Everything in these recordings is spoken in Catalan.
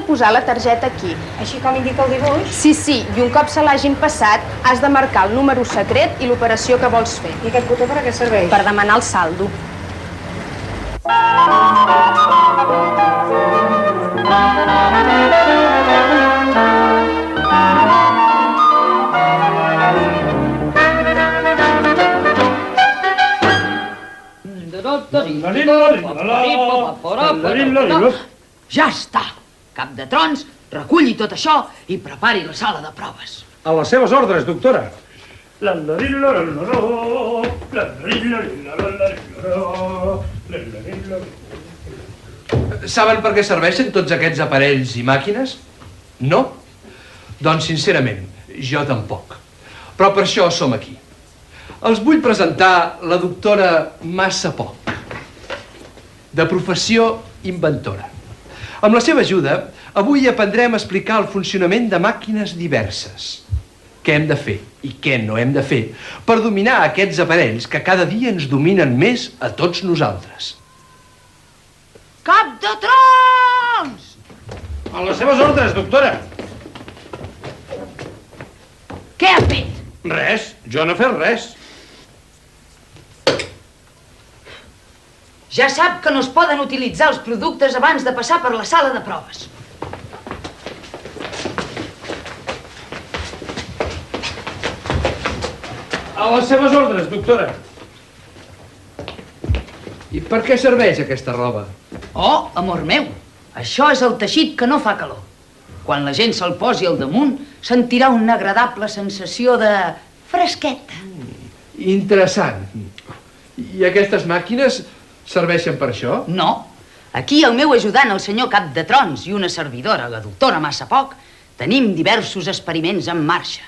posar la targeta aquí. Així com indica el dibuix? Sí, i un cop se l'hagin passat, has de marcar el número secret i l'operació que vols fer. I aquest botó per a què serveix? Per demanar el saldo. Ja està! Cap de trons, reculli tot això i prepari la sala de proves. A les seves ordres, doctora. Saben per què serveixen tots aquests aparells i màquines? No? Doncs, sincerament, jo tampoc. Però per això som aquí. Els vull presentar la doctora Massapoc, de professió inventora. Amb la seva ajuda, avui aprendrem a explicar el funcionament de màquines diverses. Què hem de fer i què no hem de fer per dominar aquests aparells que cada dia ens dominen més a tots nosaltres. Cap de trons! A les seves ordres, doctora. Què ha fet? Res, jo no he fet res. Ja sap que no es poden utilitzar els productes abans de passar per la sala de proves. A les seves ordres, doctora. I per què serveix aquesta roba? Oh, amor meu, això és el teixit que no fa calor. Quan la gent se'l posi al damunt, sentirà una agradable sensació de fresqueta. Interessant. I aquestes màquines serveixen per això? No. Aquí el meu ajudant, el senyor Cap de Trons, i una servidora, la doctora Massapoc, tenim diversos experiments en marxa.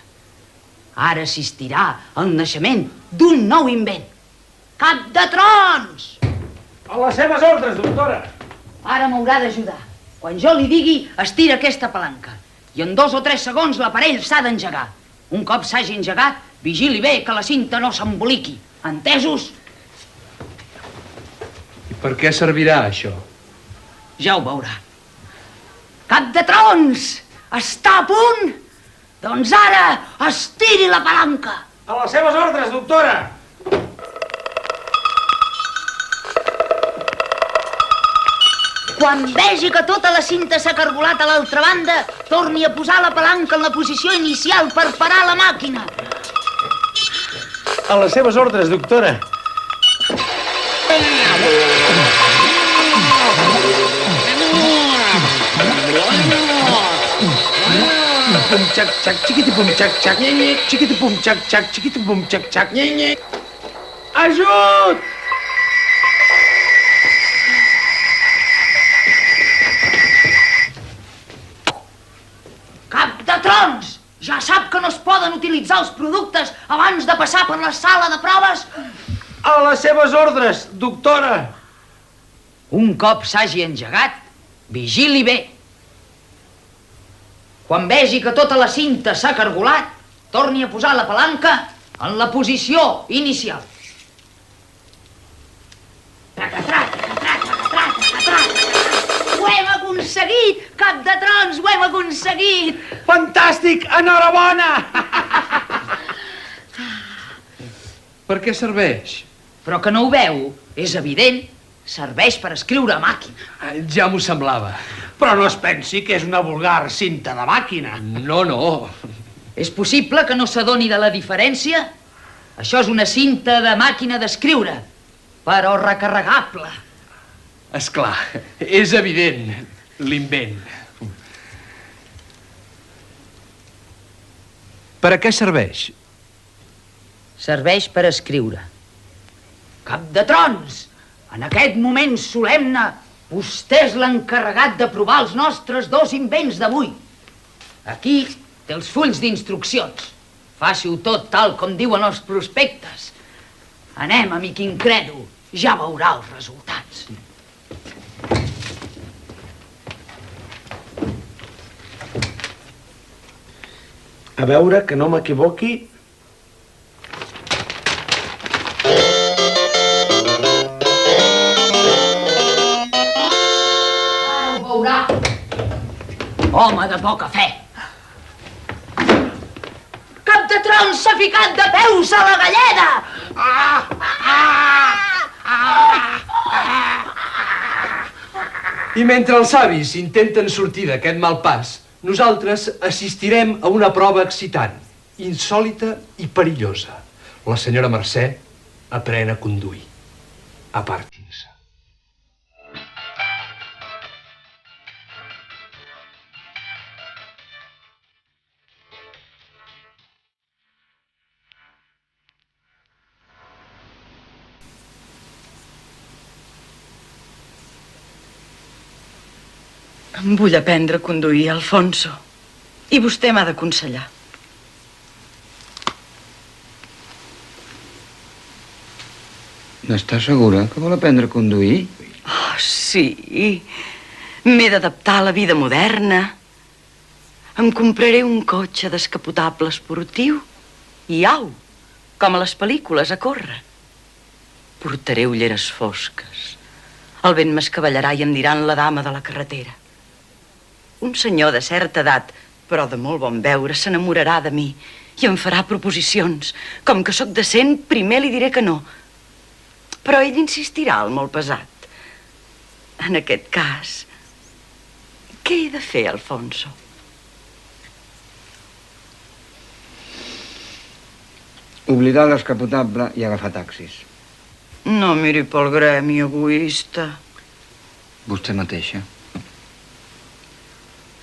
Ara assistirà al naixement d'un nou invent. Cap de Trons! A les seves ordres, doctora. Ara m'haurà d'ajudar. Quan jo li digui, estira aquesta palanca. I en 2 o 3 segons l'aparell s'ha d'engegar. Un cop s'hagi engegat, vigili bé que la cinta no s'emboliqui. Entesos? I per què servirà això? Ja ho veurà. Cap de Trons! Està a punt? Doncs ara, estiri la palanca. A les seves ordres, doctora. Quan vegi que tota la cinta s'ha cargolat a l'altra banda, torni a posar la palanca en la posició inicial per parar la màquina. A les seves ordres, doctora. Pum chac chac chiquiti pum chac chac nye chiquiti pum chac chac chiquiti pum chac chac nye. Ajut! Cap de Trons! Ja sap que no es poden utilitzar els productes abans de passar per la sala de proves? A les seves ordres, doctora. Un cop s'hagi engegat, vigili bé. Quan vegi que tota la cinta s'ha cargolat, torni a posar la palanca en la posició inicial. Tracatrat, tracatrat, tracatrat, tracatrat. Ho hem aconseguit, Cap de Trons, ho hem aconseguit. Fantàstic, enhorabona! Per què serveix? Però que no ho veu, és evident, serveix per escriure a màquina. Ja m'ho semblava. Però no es pensi que és una vulgar cinta de màquina. No. És possible que no s'adoni de la diferència? Això és una cinta de màquina d'escriure, però recarregable. Esclar, és evident, l'invent. Per a què serveix? Serveix per escriure. Cap de Trons! En aquest moment solemne, vostè és l'encarregat de provar els nostres 2 invents d'avui. Aquí té els fulls d'instruccions. Faci-ho tot tal com diuen els prospectes. Anem, amic incrèdul, ja veurà els resultats. A veure que no m'equivoqui. Home de poca fe! Cap de tron s'ha ficat de peus a la galleda! I mentre els avis intenten sortir d'aquest mal pas, nosaltres assistirem a una prova excitant, insòlita i perillosa. La senyora Mercè aprèn a conduir. Apartin-se. Vull aprendre a conduir, Alfonso. I vostè m'ha d'aconsellar. N'està segura que vol aprendre a conduir? Oh, sí. M'he d'adaptar a la vida moderna. Em compraré un cotxe descapotable esportiu i au, com a les pel·lícules, a córrer. Portaré ulleres fosques. El vent m'escavallarà i em diran la dama de la carretera. Un senyor de certa edat, però de molt bon veure, s'enamorarà de mi i em farà proposicions. Com que sóc decent, primer li diré que no. Però ell insistirà, el molt pesat. En aquest cas, què he de fer, Alfonso? Oblidar l'escapotable i agafar taxis. No miri pel gremi, egoista. Vostè mateixa.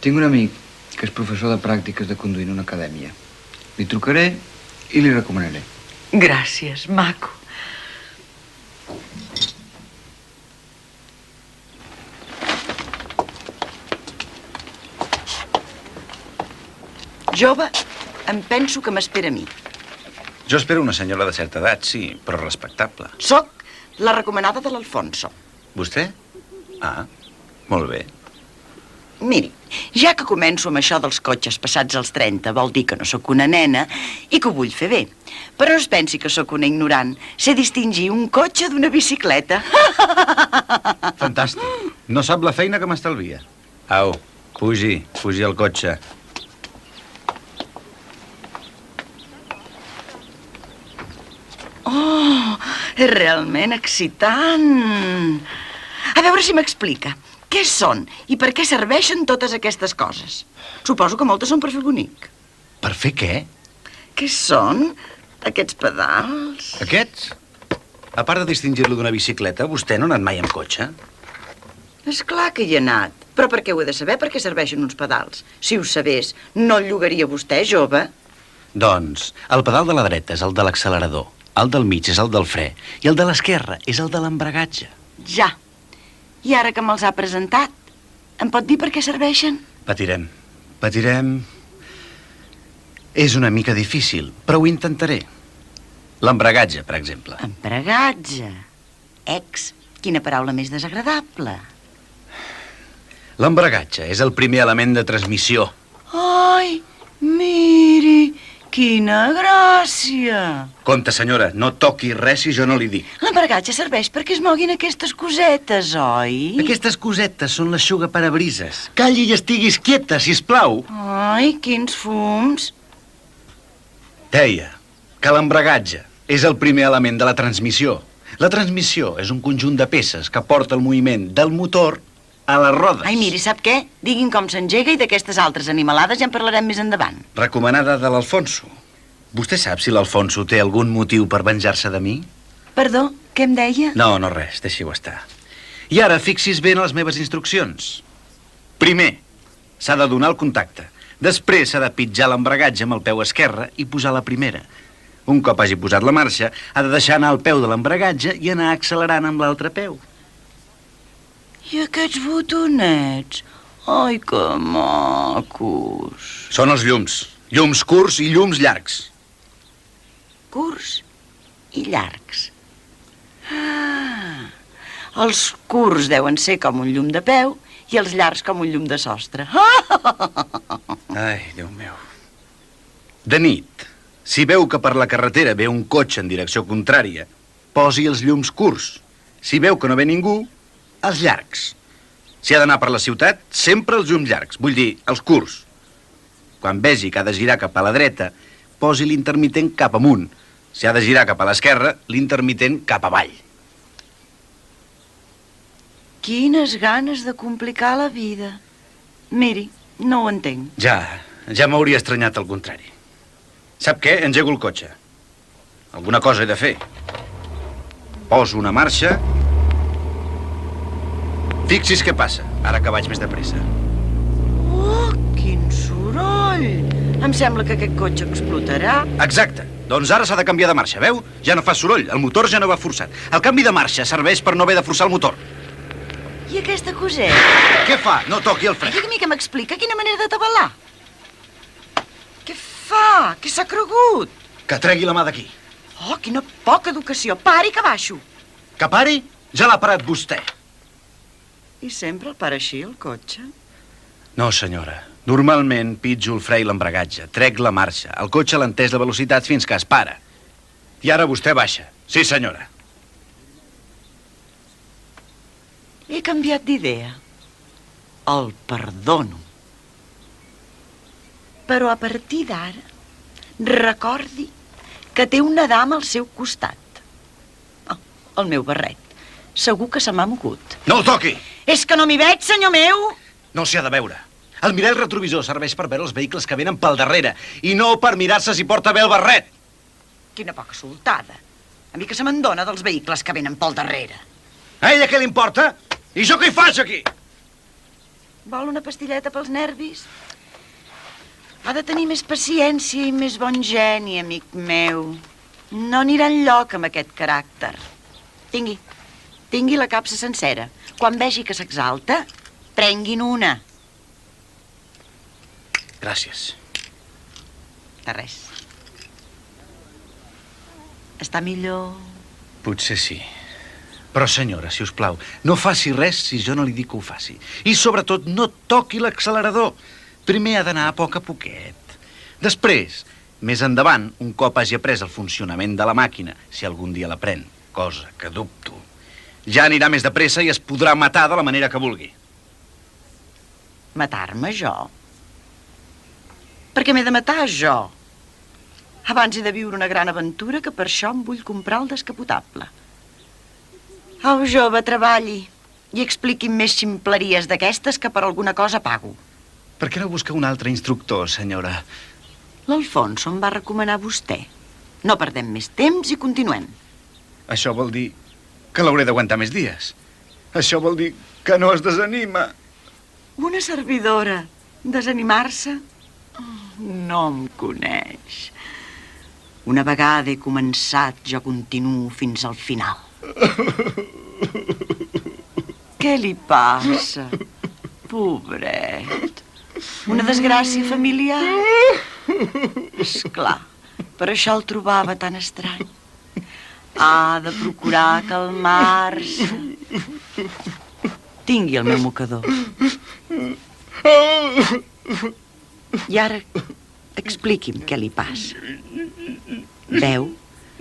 Tinc un amic que és professor de pràctiques de conduir en una acadèmia. Li trucaré i li recomanaré. Gràcies, maco. Jove, em penso que m'espera a mi. Jo espero una senyora de certa edat, sí, però respectable. Soc la recomanada de l'Alfonso. Vostè? Ah, molt bé. Miri, ja que començo amb això dels cotxes passats els 30, vol dir que no sóc una nena i que ho vull fer bé. Però no es pensi que sóc una ignorant. Sé distingir un cotxe d'una bicicleta. Fantàstic. No sap la feina que m'estalvia. Au, pugi al cotxe. Oh, és realment excitant. A veure si m'explica. Què són i per què serveixen totes aquestes coses? Suposo que moltes són per fer bonic. Per fer què? Què són aquests pedals? Aquests? A part de distingir-lo d'una bicicleta, vostè no ha anat mai amb cotxe? És clar que hi he anat. Però per què ho he de saber? Per què serveixen uns pedals? Si ho sabés, no el llogaria vostè, jove? Doncs, el pedal de la dreta és el de l'accelerador, el del mig és el del fre i el de l'esquerra és el de l'embragatge. Ja. I ara que me'ls ha presentat, em pot dir per què serveixen? Patirem. És una mica difícil, però ho intentaré. L'embragatge, per exemple. Embragatge. Quina paraula més desagradable. L'embragatge és el primer element de transmissió. Ai, miri, quina gràcia. Compte, senyora, no toqui res si jo no li dic. L'embragatge serveix perquè es moguin aquestes cosetes, oi? Aquestes cosetes són l'eixugaparabrises. Calli i estiguis quieta, sisplau. Ai, quins fums. Deia que l'embragatge és el primer element de la transmissió. La transmissió és un conjunt de peces que porta el moviment del motor a les rodes. Ai, miri, sap què? Digui'm com s'engega i d'aquestes altres animalades ja en parlarem més endavant. Recomanada de l'Alfonso. Vostè sap si l'Alfonso té algun motiu per venjar-se de mi? Perdó, què em deia? No res, deixi-ho estar. I ara fixis bé en les meves instruccions. Primer, s'ha de donar el contacte. Després s'ha de pitjar l'embragatge amb el peu esquerre i posar la primera. Un cop hagi posat la marxa, ha de deixar anar el peu de l'embragatge i anar accelerant amb l'altre peu. I aquests botonets? Ai, que macos. Són els llums. Llums curts i llums llargs. Curts i llargs. Ah, els curts deuen ser com un llum de peu i els llargs com un llum de sostre. Ai, Déu meu. De nit, si veu que per la carretera ve un cotxe en direcció contrària, posi els llums curts. Si veu que no ve ningú, els llargs. Si ha d'anar per la ciutat, sempre els llums llargs, vull dir, els curts. Quan vegi que ha de girar cap a la dreta, posi l'intermitent cap amunt. Si ha de girar cap a l'esquerra, l'intermitent cap avall. Quines ganes de complicar la vida. Miri, no ho entenc. Ja m'hauria estranyat al contrari. Sap què? Engego el cotxe. Alguna cosa he de fer. Poso una marxa. Fixi's què passa, ara que vaig més de pressa. Oh, quin soroll! Em sembla que aquest cotxe explotarà. Exacte. Doncs ara s'ha de canviar de marxa, veu? Ja no fa soroll, el motor ja no va forçat. El canvi de marxa serveix per no haver de forçar el motor. I aquesta coseta? Què fa? No toqui el fre. Digui-m'hi que m'explica quina manera de tabalar. Què fa? Què s'ha cregut? Que tregui la mà d'aquí. Oh, quina poca educació. Pari que baixo. Que pari? Ja l'ha parat vostè. I sempre el para així, el cotxe? No, senyora. Normalment pitjo el fre i l'embragatge, trec la marxa. El cotxe l'ha entès la velocitat fins que es para. I ara vostè baixa. Sí, senyora. He canviat d'idea. El perdono. Però a partir d'ara, recordi que té una dama al seu costat. Oh, el meu barret. Segur que se m'ha mogut. No el toqui! És que no m'hi veig, senyor meu! No s'hi ha de veure. El mirall retrovisor serveix per veure els vehicles que venen pel darrere i no per mirar-se si porta bé el barret. Quina poca soltada. A mi que se me'n dona dels vehicles que venen pel darrere. A ella què li importa? I jo què hi faig aquí? Vol una pastilleta pels nervis? Ha de tenir més paciència i més bon geni, amic meu. No anirà enlloc amb aquest caràcter. Tingui la capsa sencera. Quan vegi que s'exalta, prengui'n una. Gràcies. De res. Està millor? Potser sí. Però, senyora, si us plau, no faci res si jo no li dic que ho faci. I, sobretot, no toqui l'accelerador. Primer ha d'anar a poc a poquet. Després, més endavant, un cop hagi après el funcionament de la màquina, si algun dia l'aprèn, cosa que dubto, ja anirà més de pressa i es podrà matar de la manera que vulgui. Matar-me jo? Per què m'he de matar jo? Abans he de viure una gran aventura que per això em vull comprar el descapotable. Au, jove, treballi i expliqui'm més ximpleries d'aquestes que per alguna cosa pago. Per què no busca un altre instructor, senyora? L'Alfonso em va recomanar vostè. No perdem més temps i continuem. Això vol dir que l'hauré d'aguantar més dies. Això vol dir que no es desanima. Una servidora desanimar-se? No em coneix. Una vegada he començat, jo continuo fins al final. Què li passa? Pobret. Una desgràcia familiar? Esclar, per això el trobava tan estrany. Ha de procurar calmar-se. Tingui el meu mocador. I ara expliqui'm què li passa. Veu,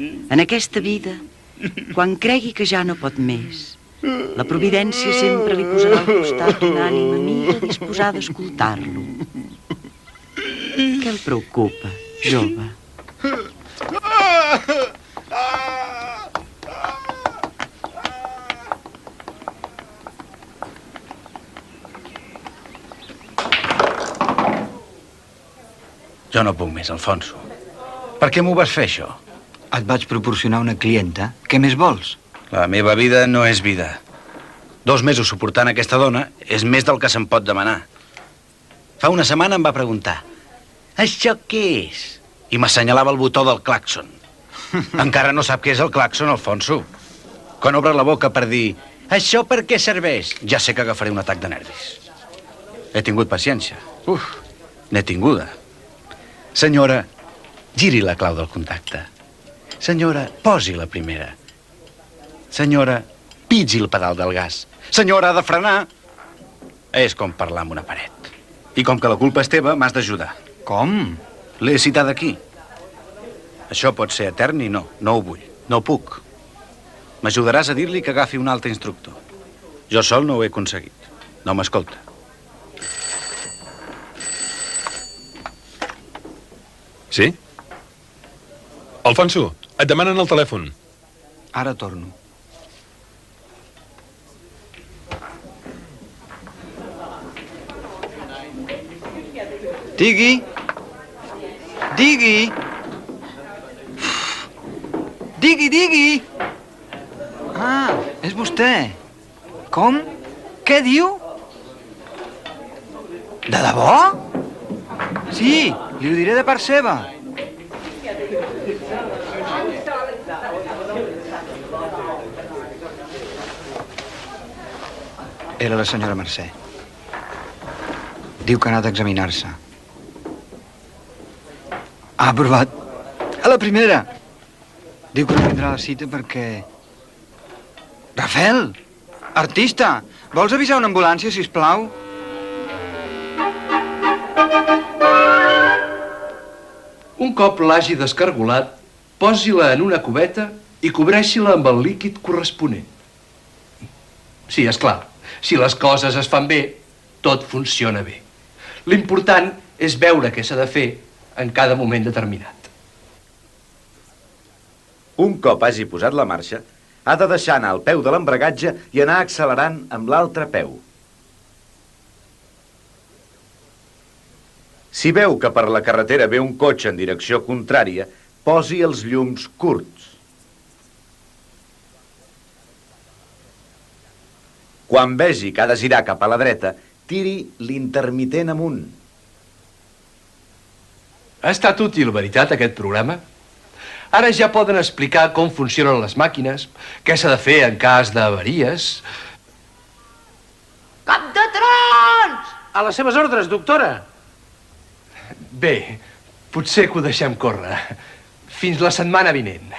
en aquesta vida, quan cregui que ja no pot més, la providència sempre li posarà al costat una ànima amiga disposada a escoltar-lo. Què el preocupa, jove? Jo no puc més, Alfonso. Per què m'ho vas fer, això? Et vaig proporcionar una clienta. Què més vols? La meva vida no és vida. 2 mesos suportant aquesta dona és més del que se'n pot demanar. Fa una setmana em va preguntar: això què és? I m'assenyalava el botó del clàxon. Encara no sap què és el clàxon, Alfonso. Quan obre la boca per dir això per què serveix, ja sé que agafaré un atac de nervis. He tingut paciència. N'he tinguda. Senyora, giri la clau del contacte. Senyora, posi la primera. Senyora, pitgi el pedal del gas. Senyora, ha de frenar. És com parlar amb una paret. I com que la culpa és teva, m'has d'ajudar. Com? L'he citat aquí. Això pot ser etern i no ho vull. No puc. M'ajudaràs a dir-li que agafi un altre instructor. Jo sol no ho he aconseguit. No m'escolta. Sí? Alfonso, et demanen el telèfon. Ara torno. Digui! Digui! Digui, digui! Ah, és vostè. Com? Què diu? De debò? Sí, li ho diré de part seva. Era la senyora Mercè. Diu que ha anat a examinar-se. Ha aprovat. A la primera. Diu que no vindrà a la cita perquè... Rafael! Artista! Vols avisar una ambulància, sisplau? Un cop l'hagi descargolat, posi-la en una cubeta i cobreixi-la amb el líquid corresponent. Sí, és clar, si les coses es fan bé, tot funciona bé. L'important és veure què s'ha de fer en cada moment determinat. Un cop hagi posat la marxa, ha de deixar anar el peu de l'embragatge i anar accelerant amb l'altre peu. Si veu que per la carretera ve un cotxe en direcció contrària, posi els llums curts. Quan vegi que ha de girar cap a la dreta, tiri l'intermitent amunt. Ha estat útil, veritat, aquest programa? Ara ja poden explicar com funcionen les màquines, què s'ha de fer en cas d'avaries... Cap de trons! A les seves ordres, doctora. Bé, potser que ho deixem córrer. Fins la setmana vinent.